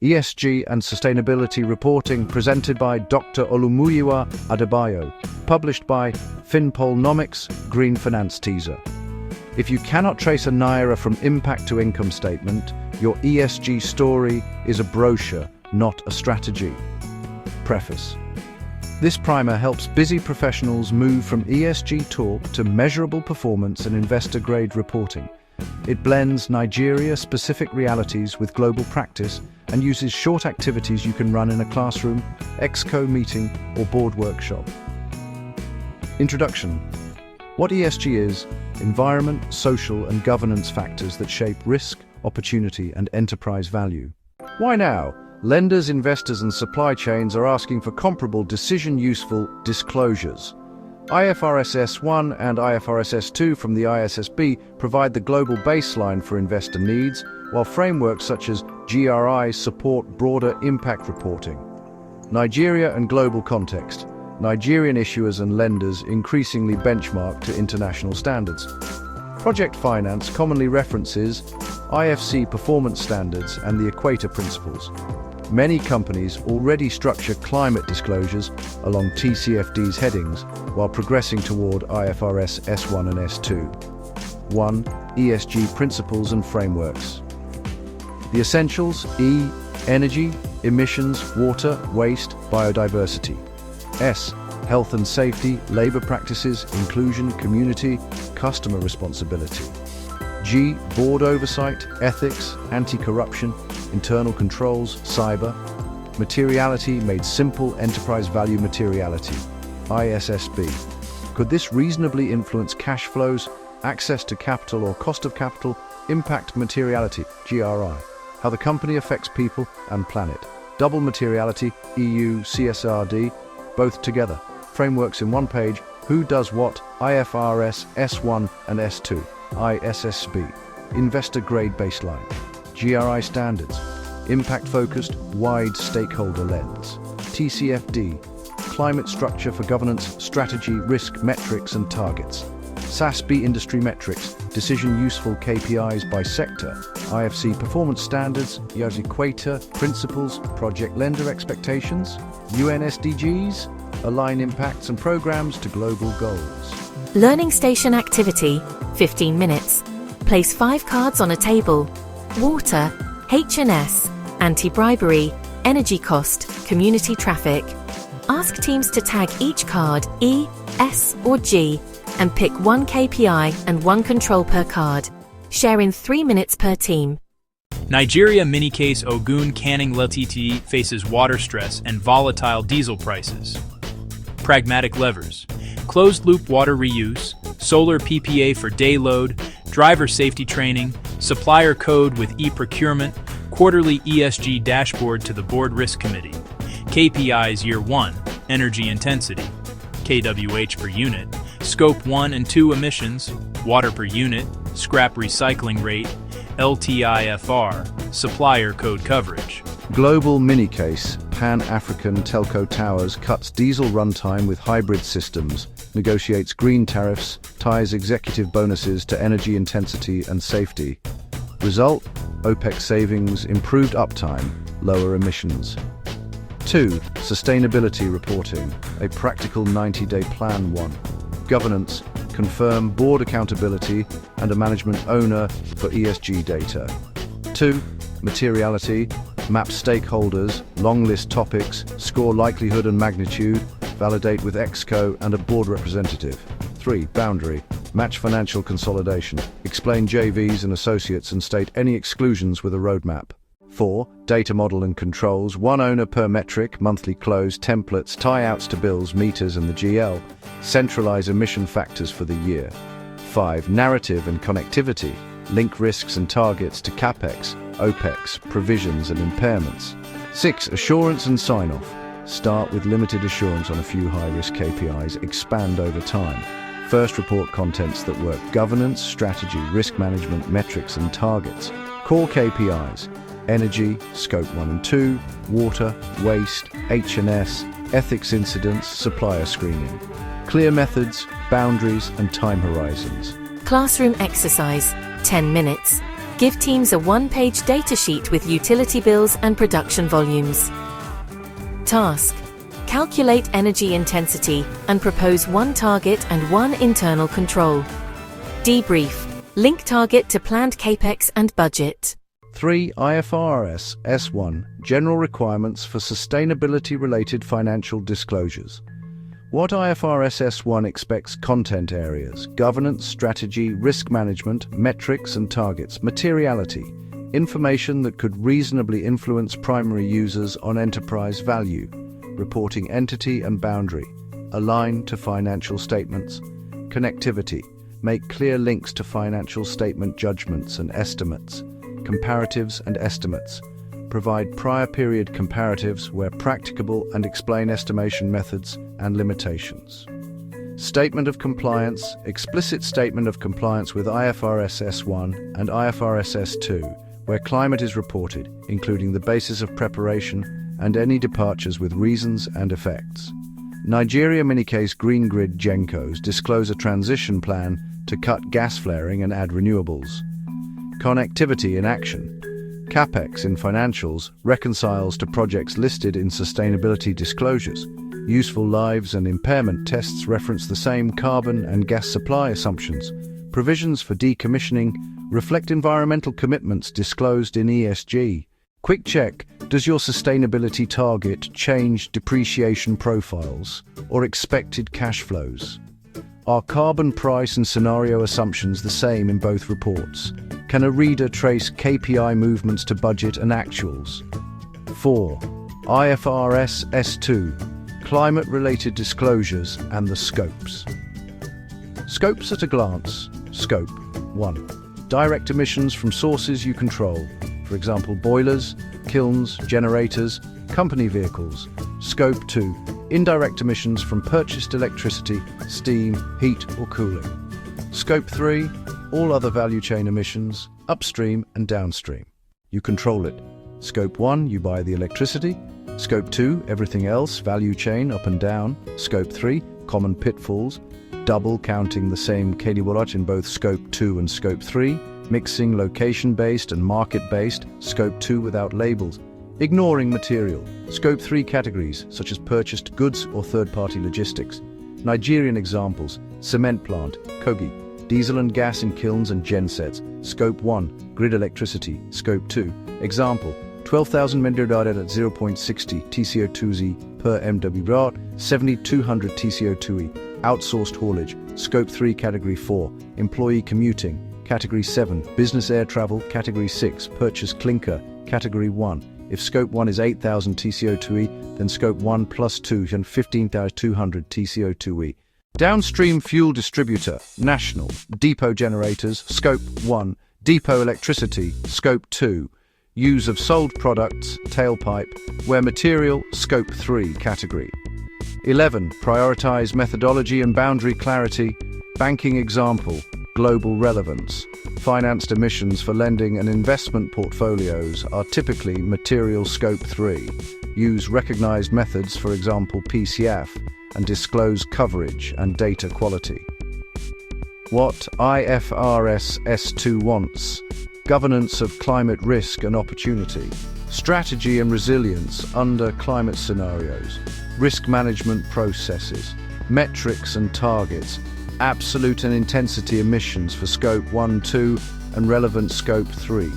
ESG and Sustainability Reporting, presented by Dr. Olumuyiwa Adebayo, published by FinPolnomics, Green Finance Teaser. If you cannot trace a naira from impact to income statement, your ESG story is a brochure, not a strategy. Preface. This primer helps busy professionals move from ESG talk to measurable performance and investor-grade reporting. It blends Nigeria-specific realities with global practice and uses short activities you can run in a classroom, exco meeting, or board workshop. Introduction. What ESG is: environment, social, and governance factors that shape risk, opportunity, and enterprise value. Why now? Lenders, investors, and supply chains are asking for comparable decision-useful disclosures. IFRS S1 and IFRS S2 from the ISSB provide the global baseline for investor needs, while frameworks such as GRI support broader impact reporting. Nigeria and global context. Nigerian issuers and lenders increasingly benchmark to international standards. Project finance commonly references IFC performance standards and the Equator Principles. Many companies already structure climate disclosures along TCFD's headings while progressing toward IFRS S1 and S2. 1. ESG Principles and Frameworks. The essentials: E. Energy, emissions, water, waste, biodiversity. S. Health and safety, labor practices, inclusion, community, customer responsibility. G. Board oversight, ethics, anti-corruption, internal controls, cyber. Materiality made simple, enterprise value materiality. ISSB. Could this reasonably influence cash flows, access to capital or cost of capital? Impact materiality, GRI. How the company affects people and planet. Double materiality, EU, CSRD, both together. Frameworks in one page. Who does what? IFRS S1 and S2. ISSB. Investor-grade baseline. GRI standards. Impact-focused, wide stakeholder lens. TCFD. Climate structure for governance, strategy, risk, metrics, and targets. SASB industry metrics. Decision-useful KPIs by sector. IFC performance standards. Equator Principles. Project lender expectations. UN SDGs. Align impacts and programs to global goals. Learning station activity, 15 minutes. Place 5 cards on a table. Water, H&S, anti-bribery, energy cost, community traffic. Ask teams to tag each card E, S, or G and pick 1 KPI and 1 control per card. Share in 3 minutes per team. Nigeria mini case Ogun Canning Ltd faces water stress and volatile diesel prices. Pragmatic levers: closed-loop water reuse, solar PPA for day load, driver safety training, supplier code with e-procurement, quarterly ESG dashboard to the board risk committee. KPIs Year 1, energy intensity, kWh per unit, scope 1 and 2 emissions, water per unit, scrap recycling rate, LTIFR, supplier code coverage. Global mini case. Pan-African telco towers cuts diesel runtime with hybrid systems, negotiates green tariffs, ties executive bonuses to energy intensity and safety. Result: OPEX savings, improved uptime, lower emissions. 2. Sustainability reporting, a practical 90-day plan. 1. Governance, confirm board accountability and a management owner for ESG data. 2. Materiality, map stakeholders, long list topics, score likelihood and magnitude, validate with Exco and a board representative. 3. Boundary, match financial consolidation, explain JVs and associates and state any exclusions with a roadmap. 4. Data model and controls, 1 owner per metric, monthly close, templates, tie-outs to bills, meters and the GL, centralize emission factors for the year. 5. Narrative and connectivity, link risks and targets to CapEx, OPEX, provisions and impairments. 6. Assurance and sign-off. Start with limited assurance on a few high-risk KPIs, expand over time. First report contents that work: governance, strategy, risk management, metrics and targets. Core KPIs: energy, scope 1 and 2, water, waste, H&S, ethics incidents, supplier screening. Clear methods, boundaries and time horizons. Classroom exercise, 10 minutes. Give teams a one-page data sheet with utility bills and production volumes. Task: calculate energy intensity and propose one target and one internal control. Debrief: link target to planned capex and budget. 3. IFRS S1 General Requirements for Sustainability-Related Financial Disclosures. What IFRS S1 expects: content areas, governance, strategy, risk management, metrics and targets, materiality, information that could reasonably influence primary users on enterprise value, reporting entity and boundary, align to financial statements, connectivity, make clear links to financial statement judgments and estimates, comparatives and estimates, provide prior period comparatives where practicable and explain estimation methods and limitations. Statement of compliance: explicit statement of compliance with IFRS S1 and IFRS S2, where climate is reported, including the basis of preparation and any departures with reasons and effects. Nigeria minicase Green Grid Gencos disclose a transition plan to cut gas flaring and add renewables. Connectivity in action: CapEx in financials reconciles to projects listed in sustainability disclosures. Useful lives and impairment tests reference the same carbon and gas supply assumptions. Provisions for decommissioning reflect environmental commitments disclosed in ESG. Quick check: does your sustainability target change depreciation profiles or expected cash flows? Are carbon price and scenario assumptions the same in both reports? Can a reader trace KPI movements to budget and actuals? 4. IFRS S2 Climate-related disclosures and the scopes. Scopes at a glance. Scope 1. Direct emissions from sources you control, for example boilers, kilns, generators, company vehicles. Scope 2. Indirect emissions from purchased electricity, steam, heat or cooling. Scope 3. All other value chain emissions, upstream and downstream. You control it. Scope 1, you buy the electricity. Scope 2, everything else, value chain up and down. Scope 3, common pitfalls, double counting the same kilowatt in both Scope 2 and Scope 3, mixing location-based and market-based, Scope 2 without labels, ignoring material. Scope 3 categories, such as purchased goods or third-party logistics. Nigerian examples: cement plant, kogi, diesel and gas in kilns and gensets. Scope 1, grid electricity. Scope 2, example, 12,000 megawatt at 0.60 TCO2Z per MW, 7,200 TCO2E. Outsourced haulage. Scope 3, Category 4, employee commuting. Category 7, business air travel. Category 6, purchase clinker. Category 1, if Scope 1 is 8,000 TCO2E, then Scope 1 plus 2 and 15,200 TCO2E. Downstream fuel distributor, national, depot generators. Scope 1, depot electricity. Scope 2, use of sold products, tailpipe, where material. Scope 3 category. 11. Prioritize methodology and boundary clarity. Banking example, global relevance. Financed emissions for lending and investment portfolios are typically material. Scope 3. Use recognized methods, for example PCF, and disclose coverage and data quality. What IFRS S2 wants: governance of climate risk and opportunity, strategy and resilience under climate scenarios, risk management processes, metrics and targets, absolute and intensity emissions for Scope 1, 2 and relevant Scope 3,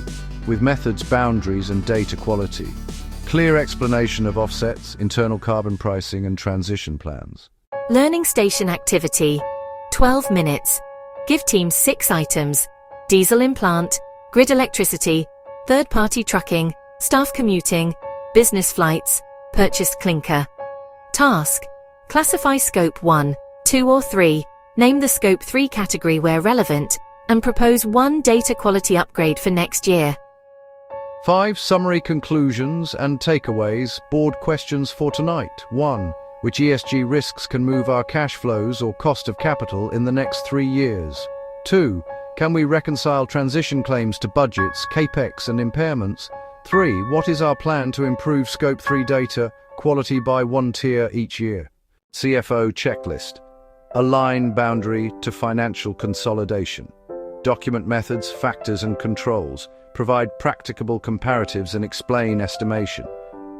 with methods, boundaries and data quality. Clear explanation of offsets, internal carbon pricing and transition plans. Learning station activity. 12 minutes. Give teams 6 items: diesel in plant, grid electricity, third-party trucking, staff commuting, business flights, purchased clinker. Task: classify Scope 1, 2 or 3, name the Scope 3 category where relevant, and propose one data quality upgrade for next year. 5. Summary conclusions and takeaways. Board questions for tonight. 1. Which ESG risks can move our cash flows or cost of capital in the next 3 years? 2. Can we reconcile transition claims to budgets, capex and impairments? 3. What is our plan to improve Scope 3 data quality by 1 tier each year? CFO checklist. Align boundary to financial consolidation. Document methods, factors and controls. Provide practicable comparatives and explain estimation.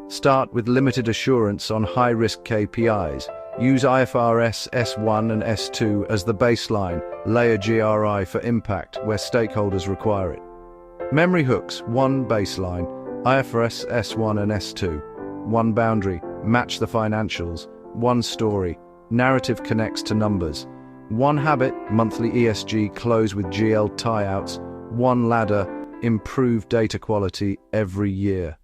Start with limited assurance on high-risk KPIs. Use IFRS S1 and S2 as the baseline. Layer GRI for impact where stakeholders require it. Memory hooks, 1 baseline, IFRS S1 and S2. 1 boundary, match the financials. 1 story, narrative connects to numbers. 1 habit, monthly ESG close with GL tie-outs. 1 ladder, improve data quality every year.